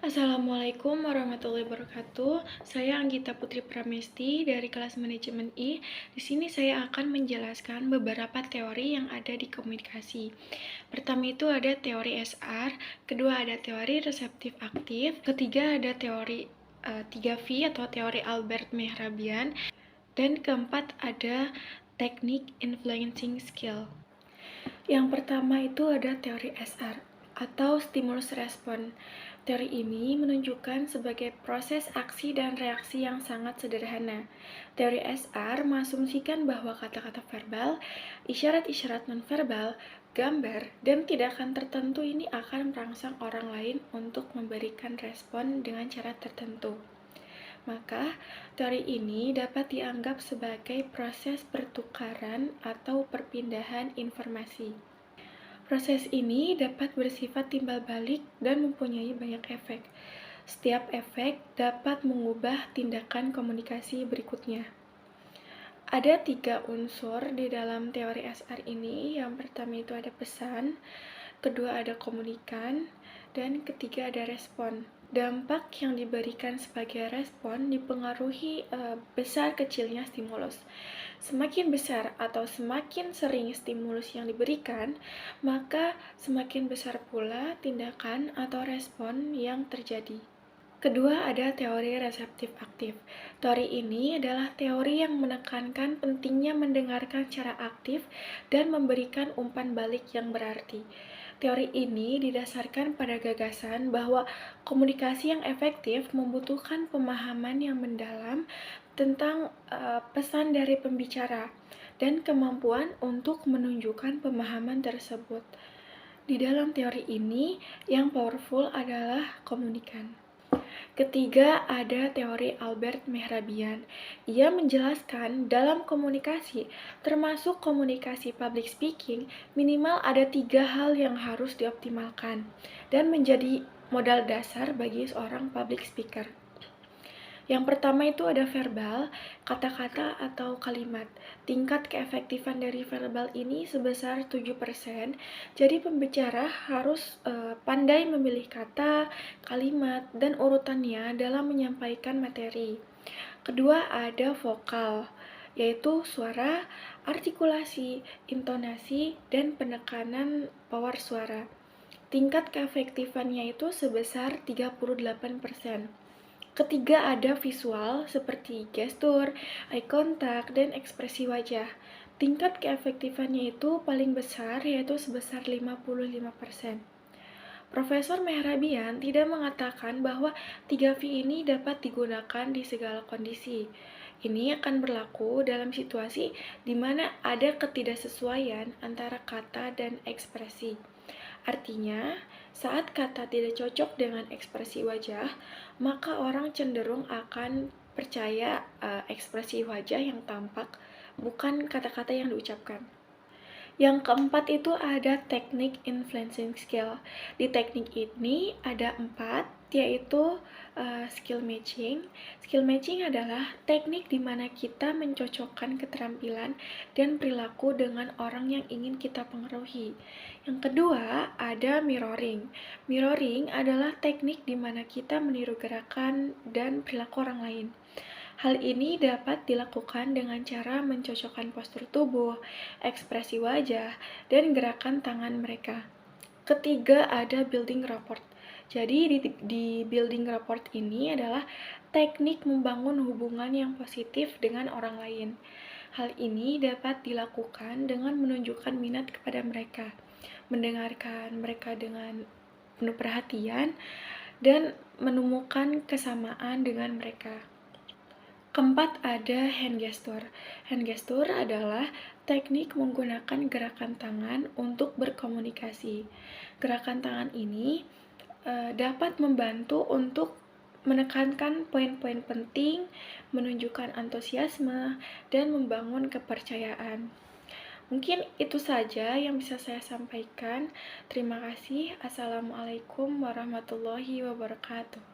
Assalamualaikum warahmatullahi wabarakatuh. Saya Anggita Putri Pramesti dari kelas Manajemen I. Di sini saya akan menjelaskan beberapa teori yang ada di komunikasi. Pertama itu ada teori SR, kedua ada teori reseptif aktif, ketiga ada teori 3V atau teori Albert Mehrabian, dan keempat ada teknik influencing skill. Yang pertama itu ada teori SR atau stimulus respon. Teori ini menunjukkan sebagai proses aksi dan reaksi yang sangat sederhana. Teori SR mengasumsikan bahwa kata-kata verbal, isyarat-isyarat nonverbal, gambar, dan tindakan tertentu ini akan merangsang orang lain untuk memberikan respon dengan cara tertentu. Maka, teori ini dapat dianggap sebagai proses pertukaran atau perpindahan informasi. Proses ini dapat bersifat timbal balik dan mempunyai banyak efek. Setiap efek dapat mengubah tindakan komunikasi berikutnya. Ada 3 unsur di dalam teori SR ini. Yang pertama itu ada pesan, kedua ada komunikan, dan ketiga ada respon. Dampak yang diberikan sebagai respon dipengaruhi besar kecilnya stimulus. Semakin besar atau semakin sering stimulus yang diberikan, maka semakin besar pula tindakan atau respon yang terjadi. Kedua, ada teori reseptif aktif. Teori ini adalah teori yang menekankan pentingnya mendengarkan secara aktif dan memberikan umpan balik yang berarti. Teori ini didasarkan pada gagasan bahwa komunikasi yang efektif membutuhkan pemahaman yang mendalam tentang pesan dari pembicara dan kemampuan untuk menunjukkan pemahaman tersebut. Di dalam teori ini, yang powerful adalah komunikan. Ketiga, ada teori Albert Mehrabian. Ia menjelaskan dalam komunikasi, termasuk komunikasi public speaking, minimal ada 3 hal yang harus dioptimalkan dan menjadi modal dasar bagi seorang public speaker. Yang pertama itu ada verbal, kata-kata atau kalimat. Tingkat keefektifan dari verbal ini sebesar 7%. Jadi pembicara harus pandai memilih kata, kalimat, dan urutannya dalam menyampaikan materi. Kedua ada vokal, yaitu suara, artikulasi, intonasi, dan penekanan power suara. Tingkat keefektifannya itu sebesar 38%. Ketiga ada visual seperti gestur, eye contact, dan ekspresi wajah. Tingkat keefektifannya itu paling besar yaitu sebesar 55%. Profesor Mehrabian tidak mengatakan bahwa 3V ini dapat digunakan di segala kondisi. Ini akan berlaku dalam situasi di mana ada ketidaksesuaian antara kata dan ekspresi. Artinya, saat kata tidak cocok dengan ekspresi wajah, maka orang cenderung akan percaya ekspresi wajah yang tampak, bukan kata-kata yang diucapkan. Yang keempat itu ada teknik influencing skill. Di teknik ini ada 4, yaitu skill matching. Skill matching adalah teknik di mana kita mencocokkan keterampilan dan perilaku dengan orang yang ingin kita pengaruhi. Yang kedua ada mirroring. Mirroring adalah teknik di mana kita meniru gerakan dan perilaku orang lain. Hal ini dapat dilakukan dengan cara mencocokkan postur tubuh, ekspresi wajah, dan gerakan tangan mereka. Ketiga ada building rapport. Jadi di building rapport ini adalah teknik membangun hubungan yang positif dengan orang lain. Hal ini dapat dilakukan dengan menunjukkan minat kepada mereka, mendengarkan mereka dengan penuh perhatian, dan menemukan kesamaan dengan mereka. Keempat ada hand gesture. Hand gesture adalah teknik menggunakan gerakan tangan untuk berkomunikasi. Gerakan tangan ini dapat membantu untuk menekankan poin-poin penting, menunjukkan antusiasme, dan membangun kepercayaan. Mungkin itu saja yang bisa saya sampaikan. Terima kasih. Assalamualaikum warahmatullahi wabarakatuh.